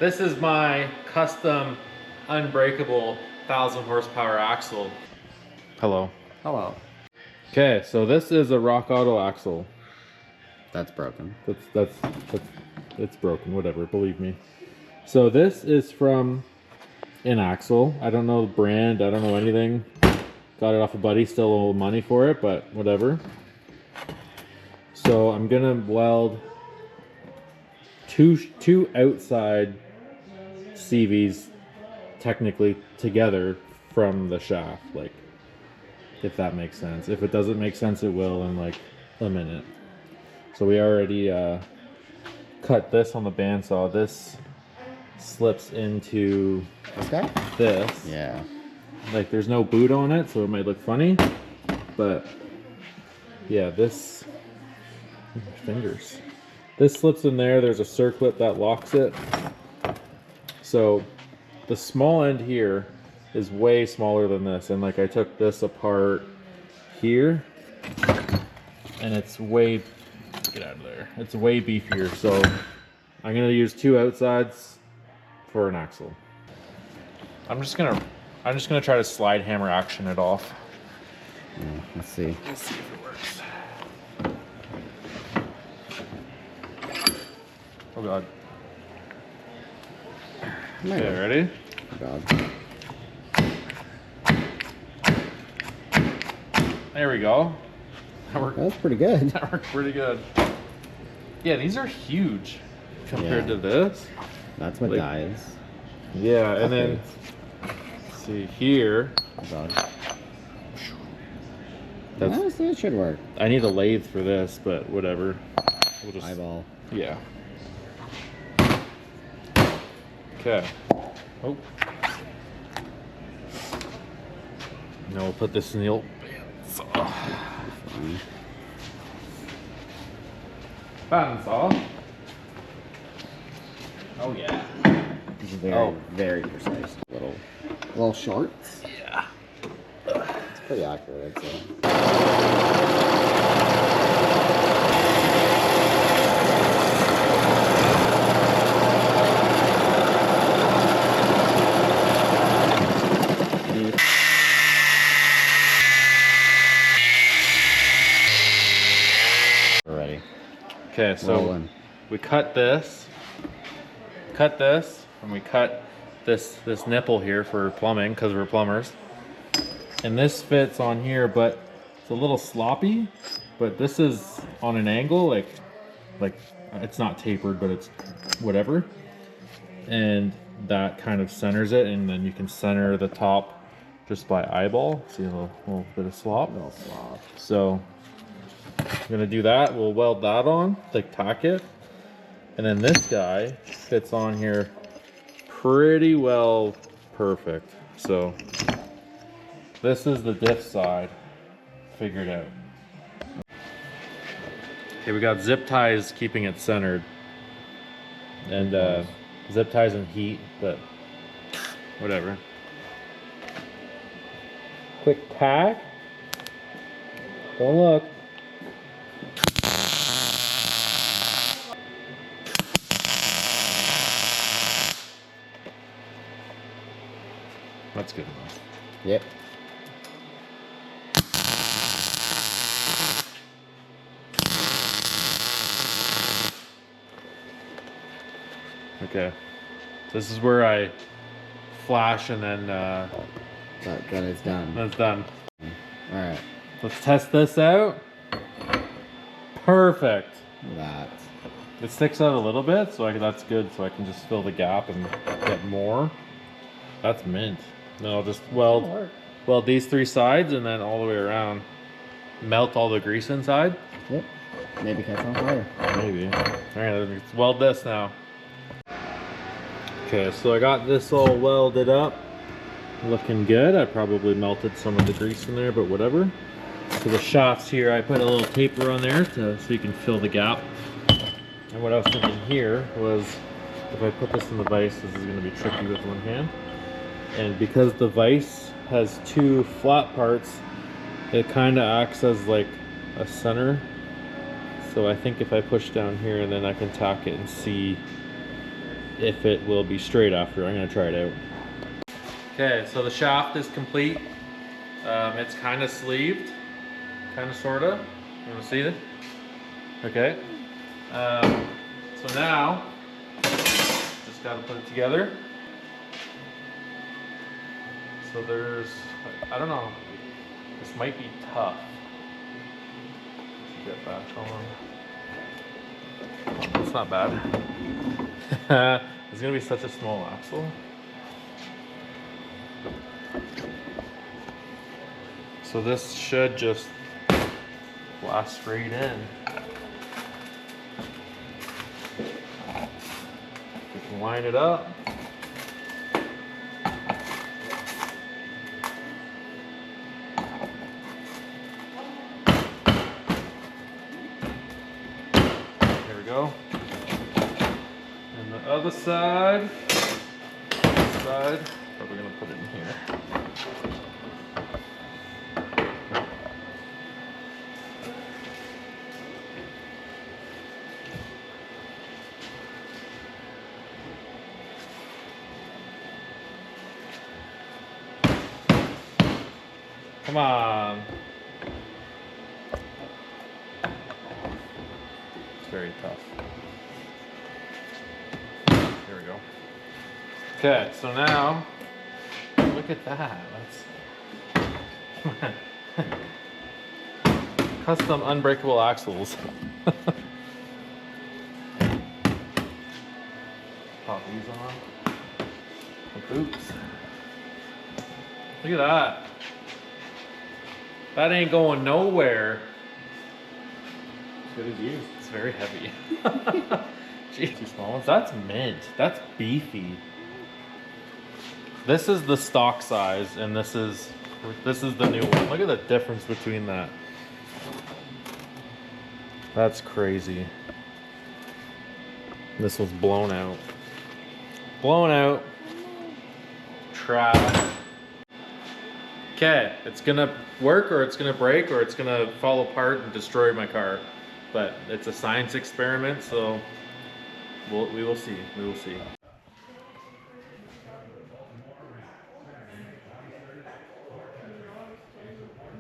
This is my custom Unbreakable 1,000 horsepower axle. Hello. Hello. Okay, so this is a Rock Auto axle. That's broken. It's broken, whatever, believe me. So this is from an axle. I don't know the brand, I don't know anything. Got it off a buddy, still a little money for it, but whatever. So I'm gonna weld two outside CVs technically together from the shaft, like, if that makes sense. If it doesn't make sense, it will in like a minute. So we already cut this on the bandsaw. This slips into This guy? this. Yeah. Like, there's no boot on it, so it might look funny, but yeah, this fingers. This slips in there. There's a circlip that locks it. So the small end here is way smaller than this, and like I took this apart here, and it's way, get out of there, it's way beefier. So I'm gonna use two outsides for an axle. I'm just gonna try to slide hammer action it off. Yeah, let's see. Let's see if it works. Oh god. Okay, ready? Oh god. There we go. That was pretty good. That worked pretty good. Yeah, these are huge compared to this. That's what like, dies. Yeah, and then see here. Oh god. That's, It should work. I need a lathe for this, but whatever. We'll just, Eyeball. yeah. Okay. Oh. Now we'll put this in the old bandsaw. Bandsaw. Oh yeah. Very, very precise. Little shorts. Yeah. It's pretty accurate, I'd say. Ready. Okay, so we cut this, and we cut this nipple here for plumbing because we're plumbers. And this fits on here, but it's a little sloppy. But this is on an angle, like it's not tapered, but it's whatever. And that kind of centers it, and then you can center the top just by eyeball. See a little bit of slop. So I'm gonna do that. We'll weld that on, like tack it. And then this guy fits on here pretty well, perfect. So this is the diff side figured out. Okay, we got zip ties keeping it centered. And zip ties and heat, but whatever. Quick tack. Don't look. That's good enough. Yep. Okay. This is where I flash and then Then it's done. that's done. Alright. Let's test this out. Perfect. That. It sticks out a little bit, so that's good. So I can just fill the gap and get more. That's mint. Then I'll just weld these three sides and then all the way around. Melt all the grease inside. Yep. Maybe catch on fire. Maybe. All right, let's weld this now. Okay, so I got this all welded up. Looking good. I probably melted some of the grease in there, but whatever. So the shafts here, I put a little taper on there so you can fill the gap. And what I was thinking here was, if I put this in the vise, this is going to be tricky with one hand. And because the vise has two flat parts, it kind of acts as like a center. So I think if I push down here, then I can tack it and see if it will be straight after. I'm gonna try it out. Okay, so the shaft is complete. It's kind of sleeved, kind of, sorta. You wanna see it? Okay. So now, just gotta put it together. So there's, I don't know, this might be tough. Get back on. It's not bad. It's gonna be such a small axle. So this should just blast straight in. We can line it up. There we go. And the other side, probably gonna put it in here. Come on. It's very tough. There we go. Okay, so now, look at that. That's custom unbreakable axles. Pop these on. The boots. Look at that. That ain't going nowhere. As good as used. It's very heavy. Jeez, two small ones. That's mint. That's beefy. This is the stock size, and this is the new one. Look at the difference between that. That's crazy. This was blown out. Blown out. Trash. Okay, it's gonna work, or it's gonna break, or it's gonna fall apart and destroy my car. But it's a science experiment, so we will see. We will see.